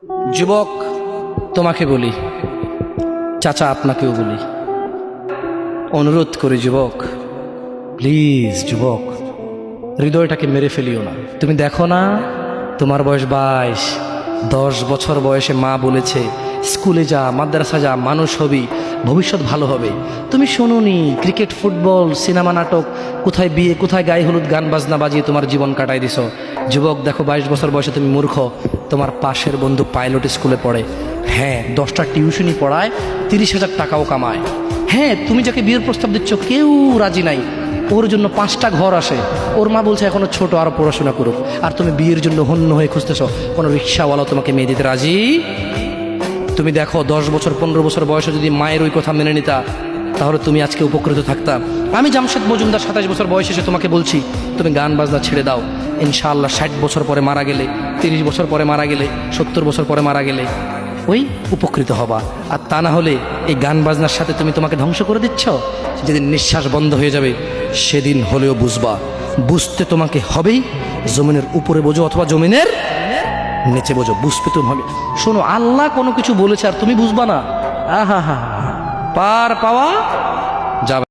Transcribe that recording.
যুবক তোমাকে বলি, চাচা আপনাকেও বলি, অনুরোধ করি যুবক, প্লিজ যুবক, হৃদয়টাকে মেরে ফেলিও না। তুমি দেখো না, তোমার বয়স 22, 10 বছর বয়সে মা বলেছে স্কুলে যা, মাদ্রাসা যা, মানুষ হবি, ভবিষ্যৎ ভালো হবে। তুমি শোনোনি ক্রিকেট, ফুটবল, সিনেমা, নাটক, কোথায় বিয়ে, কোথায় গায়ে হলুদ, গান বাজনা বাজিয়ে তোমার জীবন কাটাই দিছো। যুবক দেখো, 22 বছর বয়সে তুমি মূর্খ। তোমার পাশের বন্ধু পাইলট স্কুলে পড়ে, হ্যাঁ 10টা টিউশনি পড়ায়, 30,000 টাকাও কামায়। হ্যাঁ, তুমি যাকে বিয়ের প্রস্তাব দিচ্ছ কেউ রাজি নাই, ওর জন্য 5টা ঘর আসে, ওর মা বলছে এখনো ছোট, আরো পড়াশোনা করুক, আর তুমি বিয়ের জন্য হন্য হয়ে খুঁজতেছ। কোনো রিক্সাওয়ালা তোমাকে মেয়ে দিতে রাজি? তুমি দেখো 10 বছর 15 বছর বয়সে যদি মায়ের ওই কথা মেনে নিতা, তাহলে তুমি আজকে উপকৃত থাকতা। আমি জামশেদ মজুমদার 27 বছর বয়সে এসে তোমাকে বলছি তুমি গান বাজনা ছেড়ে দাও। ইনশাআল্লাহ 60 বছর পরে মারা গেলে, 30 বছর পরে মারা গেলে, 70 বছর পরে মারা গেলে ওই উপকৃত হবা। আর তা না হলে এই গান বাজনার সাথে তুমি তোমাকে ধ্বংস করে দিচ্ছ। যেদিন নিঃশ্বাস বন্ধ হয়ে যাবে সেদিন হলেও বুঝবা, বুঝতে তোমাকে হবেই। জমিনের উপরে বোঝো অথবা জমিনের নিচে বোঝো, বুঝতে তুমি হবে। শোনো, আল্লাহ কোনো কিছু বলেছে আর তুমি বুঝবা না, আহা হা, পার পাওয়া যাবে।